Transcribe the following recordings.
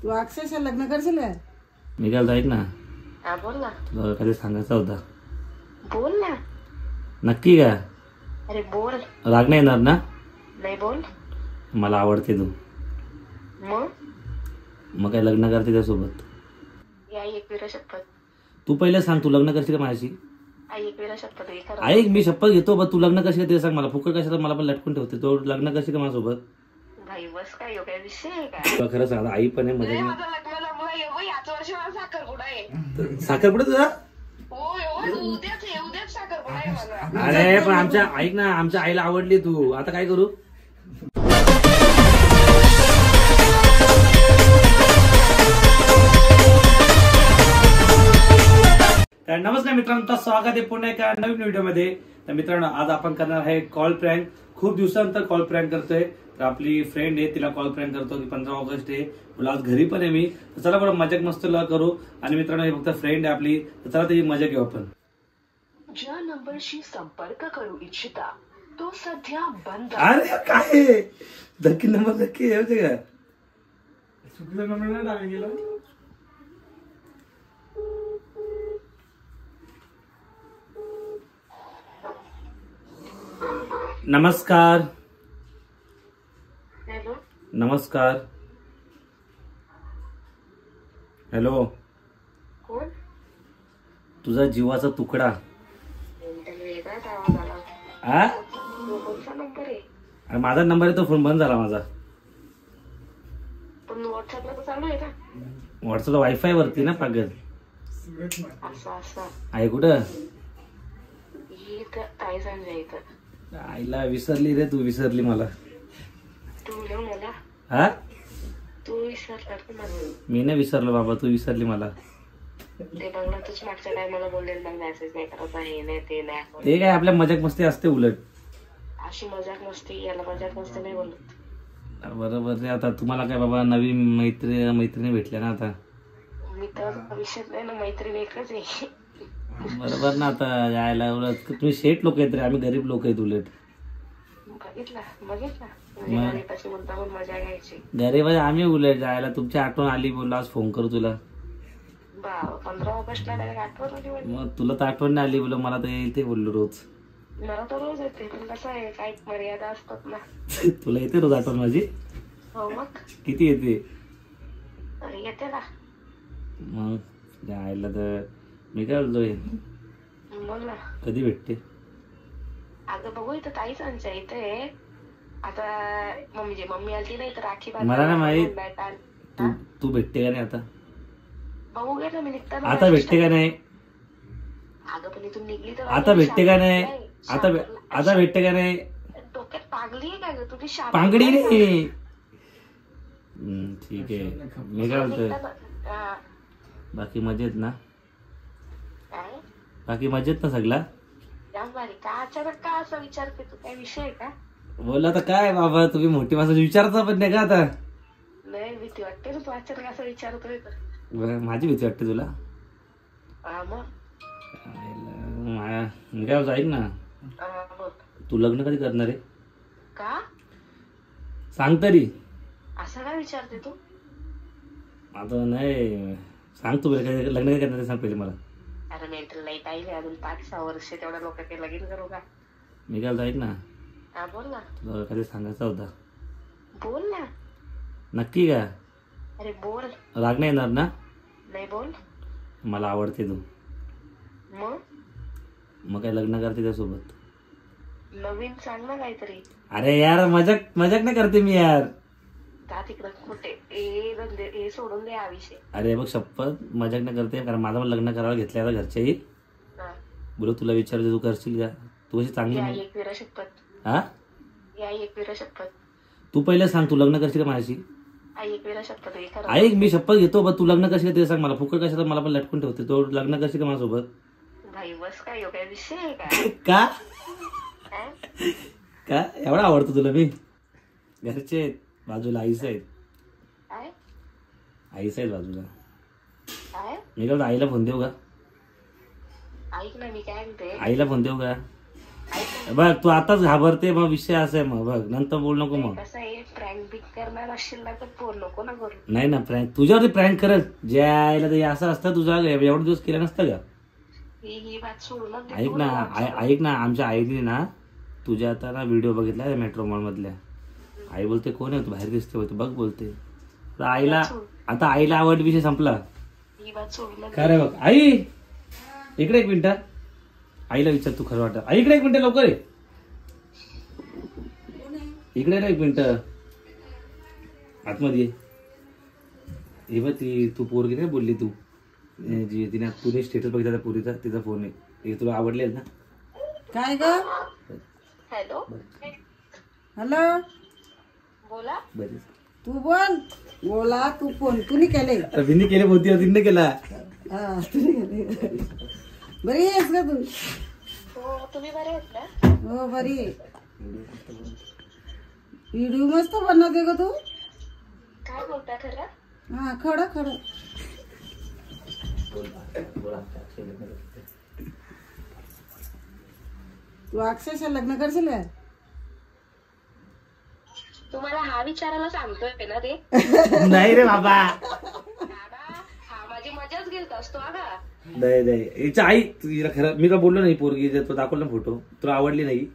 तू अक्षरशः लग्न करशील का? मी काय ऐक ना. हा बोल ना. तुला काही सांगायचं होता. बोल ना. नक्की का? अरे बोल. राग नाही येणार ना? नाही बोल. मला आवडते तू. मग काय लग्न करते त्यासोबत? आई एक वेळा शपथ. तू पहिले सांग, तू लग्न करशील का माझ्याशी? आई एक वेळा शपथ घे. ऐक, मी शपथ घेतो बघ. तू लग्न करशील का ते सांग मला. फुकट कशाला मला पण लटकून ठेवते. तो लग्न करशील का माझ्यासोबत? भाई बस काय यो काय विषय आहे का? तुला खरं सांग, आई पण आहे मध्ये. माझं लग्न जमलं याच वर्षी मला साखरपुडा आहे. साखरपुडा तुझा? होय उद्याच साखरपुडा आहे माझा. अरे पण आमच्या ऐक ना, आमच्या आईला आवडली तू. आता काय करू? तर नमस्कार मित्रांनो, तर स्वागत आहे पुन्हा एका नवीन व्हिडिओमध्ये. तर मित्रांनो, आज आपण करणार आहे कॉल प्रँक. खूप दिवसानंतर कॉल प्रँक करतोय. तर आपली फ्रेंड आहे, तिला कॉल प्रँक करतो की 15 ऑगस्ट आहे, तुला आज घरी पण आहे मी. तर चला बरं मजाक मस्त करू. आणि मित्रांनो, हे फक्त फ्रेंड आहे आपली, तर चला त्याची मजा घेऊ आपण. ज्या नंबरशी संपर्क करू इच्छिता तो सध्या बंद. अरे काय धक्की नंबर धक्की होते का? चुकीचा नंबर नाही डावी गेला. नमस्कार. हॅलो. नमस्कार. हॅलो. कोण? तुझा जीवाचा तुकडा. वेगळाच आवाज आला. आ? कोणता नंबर आहे? अरे माझा नंबर आहे, तो फोन बंद झाला माझा. पण व्हॉट्सअपला तर चालू आहे का? व्हॉट्सअपला वायफाय वरती ना पागल. असं आहे कुठं? इथं ताई सांगा इथं. आईला विसरली रे तू, विसरली मला. तू ना मला. हा? तू विसरला मला. मी नाही विसरलो बाबा, तू विसरली मला. ते बघ ना, तूच मागच्या टायमाला बोललेल मला मेसेज नाही करायचा, हे नाही ते नाही. ते काय आपल्या मजाक मस्ती असते उलट. अशी मजाक मस्ती, याला मजाक मस्ती नाही बोलत. बरोबर रे. आता तुम्हाला काय बाबा नवीन मैत्रिणी भेटल्या ना आता. मित्र विषय नाही ना, मैत्रीण एकच आहे. बरोबर ना. आता यायला उलट तुम्ही शेठ लोक आहेत रे, आम्ही गरीब लोक आहेत उलट. बघितला म्हणजे गरीबाची मुद्दा पण मजा घ्यायची. गरीब आम्ही उलट. जायला तुमची आठवण आली, बोललो आज फोन करू तुला. 15 ऑगस्टला आठवण आली. मग तुला तर आठवण नाही आली, बोल मला तर येते बोललो रोज. मला तर रोज येते, पण कसं आहे काही मर्यादा असतात ना. तुला येते रोज आठवण माझी? हो मग. किती येते? येते ना. मग जायला तर मी काय बोलतोय, बोल ना. कधी भेटते? अगं बघू, इथं ताईच आमच्या इथे. आता मम्मी आली नाही तर राखी मला नाही माहित. तू भेटते का नाही आता? बघू गे ना, मी निघताना. आता भेटते का नाही? अगं पण इथून निघली तर आता भेटते का नाही? आता भेटते का नाही? डोक्यात पागली आहे का ग तुझी? पांगडी नाही. ठीक आहे. मी काय बोलतोय, बाकी मजेत ना? बाकी मजेत ना सगळा? का अचानक का असं विचारते तू? काय विषय आहे का? बोल आता. काय बाबा तुम्ही मोठी माणसं विचारता पण नाही का आता? नाही भीती वाटते ना, तू अचानक असं विचारतोय तर. माझी भीती वाटते तुला? मग मी काय बोलतो, ऐक ना. तू लग्न कधी करणार आहे? का सांग तरी. असं काय विचारते तू? आता नाही, सांग तू लग्न कधी करणार सांग पहिले मला. अरे मेंटल नाही पाहिजे, अजून 5-6 वर्ष तेवढ्या लोक काही लगीन करू का? मी काय बोलतो, ऐक ना. बोल ना. तुला कधी सांगायचा होता. बोल ना. नक्की का? अरे बोल. राग नाही येणार ना? नाही बोल. मला आवडते तू. मग काय लग्न करते त्यासोबत? नवीन सांग ना काहीतरी. अरे यार मजाक नाही करते मी यार. का तिकडं कुठे हे सोडून दे हा विषय. अरे बघ शपथ मजाक नाही करते, कारण माझं पण लग्न करायला घेतलंय आता घरच्याही. बोलो तुला विचारते, तू करशील का? तू कशी चांगली. एक वेळा शपथ. हा? एक वेळा शपथ. तू पहिले सांग, तू लग्न करशील का माझ्याशी? एक वेळा शपथ. ऐक, मी शपथ घेतो बघ. तू लग्न करशील ते सांग मला. फुकट कशाला मला पण लटकून ठेवते. तो लग्न करशील का माझ्यासोबत? भाई बस काय यो काय विषय आहे का? का एवढा आवडतो तुला मी? घरचे आहेत बाजूला, आईस आहेत. आईस आहेत बाजूला. मी काय आईला फोन देऊ का? ऐक ना, मी काय म्हणते, आईला फोन देऊ का? बघ तू आताच घाबरते, मग विषय असा आहे, मग बघ नंतर बोल नको. मग कसं आहे, प्रँक बिक करणार असशील ना तर फोन नको ना करू. नाही ना, प्रँक तुझ्यावरती प्रँक करत ज्याला ते असं असतं, तुझा एवढे दिवस केलं नसतं का? ही बात सोडून ऐक ना, ऐक ना, आमच्या आईने ना तुझ्या आता ना व्हिडिओ बघितला मेट्रो मॉल मधल्या. आई बोलते कोण आहे तू, बाहेर दिसते बोलते, बघ बोलते. तर आईला आता आईला आवड, विषय संपला. ही बात सोडून खरं बघ आई, इकडे एक मिनिट, आईला विचार तू खरं वाटत. आई इकडे एक मिनिट, लवकर आहे, इकडे ना एक मिनिट, आतमध्ये ये. हे बघ ती तू पोरगी नाही बोलली तू जी तिने तुने स्टेटस बघितला त्या पोरीचा, तिचा फोन आहे, हे तुला आवडलेल ना? काय ग? हॅलो हॅलो, बोला. बरेच तू बोल. बोला, तू फोन तुने केले? तिने केले होती, तिने केला. हा, तुने केले. बरी आहेस का तू? हो, तुम्ही बरे आहेत ना? हो बरी आहे. व्हिडिओ मस्त बनवते ग तू. काय बोलता खरं? हा, खरं खरं. तू अक्षरशः लग्न करशील का? तुम्हाला हा विचारायला सांगतोय ना ते. नाही रे बाबा, हा माझी मजाच घेत असतो का? नाही नाही, हिच्या आई तिला खरं मी का बोललो नाही, पोरगी तो दाखवला ना फोटो, तुला आवडली नाही?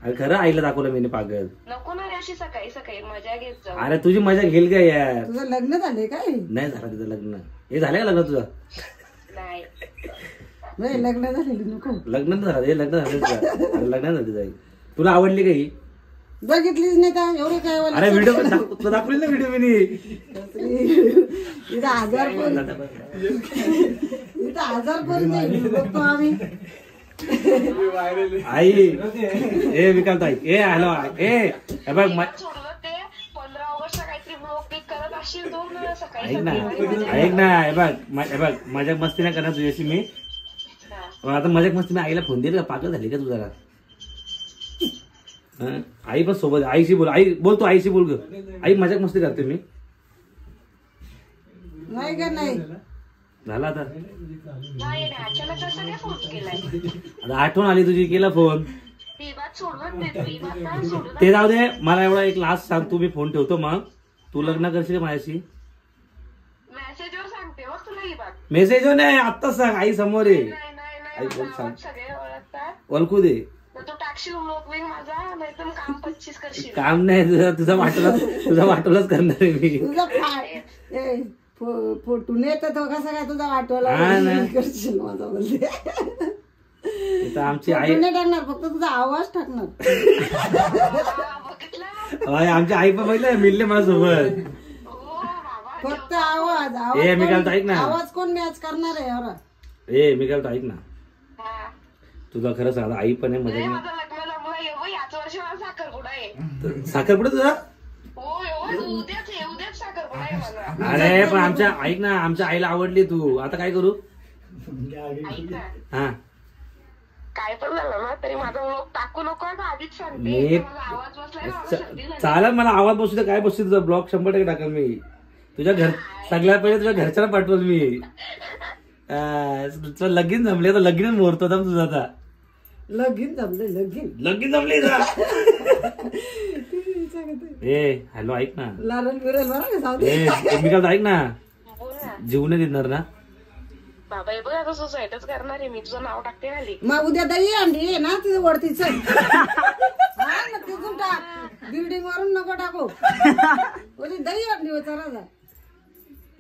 अरे खरं आईला दाखवलं मी, पागल. नको ना रे अशी सकाळी सकाळी मजा घेत जाऊ. अरे तुझी मजा घेईल का यार? तुझं लग्न झाले काय? नाही झालं तिचं लग्न. हे झालं का लग्न तुझं? नाही नाही, लग्न झालेली नको. लग्न नाही झालं, हे लग्न झालं तुझं. अरे लग्न झालं तिचं आई. तुला आवडली का ही? बघितलीच नाही का एवढे काय? अरे व्हिडिओ दाखवली ना, व्हिडिओ मी इथं 1000 पर्यंत बघतो आम्ही. आई ए विकांत आई, ए हॅलो, ए बघ सोडलं ते 15 ऑगस्टला काहीतरी ब्लॉग पिक करत असशील तो ना सकाळी ऐक ना, सकाळी. ऐक ना, हे बघ मजाक मस्ती नाही करणार तुझ्याशी मी. आता मजाक मस्ती मी आईला फोन दिला का? पागल झाली का तू जरा? आई पण सोबत, आईशी बोल. आई बोल, तू आईशी बोल ग. आई मजाक मस्ती करते मी. नाही का? नाही झाला आता, नाही अचानक कसं काय फोन केलाय? आता आठवण आली तुझी, केला फोन. ही बात सोडून दे, ही बात नाही सोडून. ते जाऊ दे, मला एवढा एक लास्ट सांग तू, मी फोन ठेवतो. मग तू लग्न करशील का माझ्याशी? मेसेजवर सांगते मग तुला ही बात. मेसेज नाही, आत्ताच सांग, आई समोर आहे. नाही बोल, सांग. गावात सगळे ओळखतात. ओळखू दे. तर तू टाकशील ब्लॉग बिग माझा, नाही तर काम 25 करशील. काम नाही तुझा वाटोलाच करणार आहे मी. तुझा फोटो नाही तर तो कसा काय तुझा वाटवाला हा ना. करशील माझा बोलते. इथं आमची आई फोटो नाही टाकणार, फक्त तुझा आवाज टाकणार. बघितलं? आमची आई पण बघितलं मिळले माझ्यासोबत. हो बाबा. फक्त आवाज ए, मी काय म्हणतो, ऐक ना. आवाज कोण मॅच करणार आहे एवढा? ए मी काय म्हणतो, ऐक ना, हा. तुला खरं सांग, आई पण आहे नाही, मजा. माझं लग्न जमलं याच वर्षी मला साखरपुडा आहे. साखरपुडा तुझा? होय उद्याच साखरपुडा आहे माझा. अरे पण आमच्या ऐक ना, आमच्या आईला आवडली तू, आता काय करू? ऐक ना, हा, काय पण झालं ना तरी माझा व्लॉग टाकू नको का? आधीच मी सांगते. माझा आवाज बसलाय ना, मला सर्दी झाली. चालेल, मला आवाज बसू दे, काय बसू तुझा ब्लॉग 100% टाकेल मी. तुझ्या घर सगळ्यात पहिले तुझ्या घरच्याला पाठवल मी. तुझं लगीन जमले तर लगीनच मुहूर्त होता तुझा आता. लगीन जमले, लगीन जमले. ए हॅलो, ऐक ना. लाल बिरल बरं का? जाऊ ए दे. मी काय ऐक ना, बोल ना जीव नाही देणार ना? बाबा. हे बघ आता सुसाईडच करणार आहे मी, तुझं नाव टाकते खाली. मग उद्या दही अंडी आहे ना तिथे वरती चल. हा ना, तिथून टाक, बिल्डिंग वरून नको टाकू. उद्या दही अंडी होता राजा.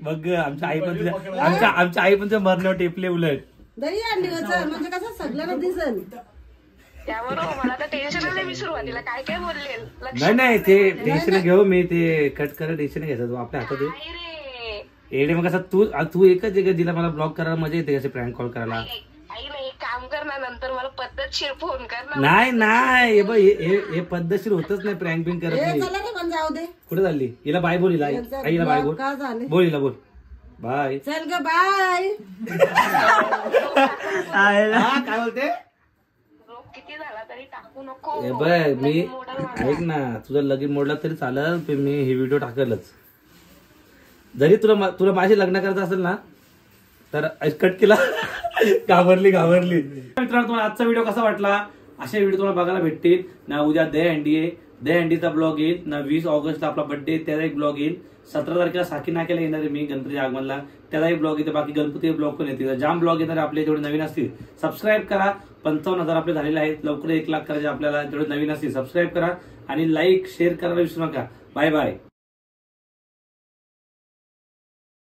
मग आमच्या आई पण आमच्या आई पण तुझ्या मरण्यावर टेपले उलट. दही अंडी होतं म्हणजे कसं सगळ्यांना दिसल. त्याबरोबर मला तर टेन्शन आलं मी सुरुवातीला काय काय बोलले. लक्ष नाही ते टेन्शन घेऊ मी, ते कट कर, टेन्शन घ्यायचं तू आपल्या हातात आहे. नाही रे. एडे मग असं तू एकच आहे का जिला मला ब्लॉक करायला मजा येते, असे प्रँक कॉल करायला? आई नाही, काम कर ना, नंतर मला पद्धतशीर फोन कर ना. नाही हे पद्धतशीर होतच नाही, प्रँक बिंक करत नाही. चला रे पण जाऊ दे. कुठे चालली? हिला बाय बोल, हिला आईला बाय बोल. का झाले? बोल हिला, बोल बाय. चल ग बाय. काय बोलते? रोग किती झाला तरी टाकू नको. हे बघ मी ऐक ना, तुझं लगीन मोडला तरी चालेल, पण मी हे व्हिडिओ टाकेलच. जरी तुला माझे लग्न करायचं असेल ना तर कट केला घाबरली मित्रांनो, तुम्हाला आजचा व्हिडिओ कसा वाटला? असे व्हिडिओ तुम्हाला बघायला भेटतील ना. उद्या दहीहंडी आहे, दहीहंडीचा ब्लॉग येईल ना. 20 ऑगस्टला आपला बर्थडे, त्याचा एक ब्लॉग येईल. 17 तारखेला साकी नाक्याला येणार आहे मी, गणपती आगमनला, त्याचा एक ब्लॉग येते. बाकी गणपती ब्लॉग पण येते, जाम ब्लॉग येणार आपले. जेवढे नवीन असतील सबस्क्राईब करा. 55,000 आपले झालेले आहेत. लवकर 1 लाख करायचे आपल्याला. जेवढे नवीन असतील सबस्क्राईब करा आणि लाईक शेअर करायला विसरू नका. Bye bye.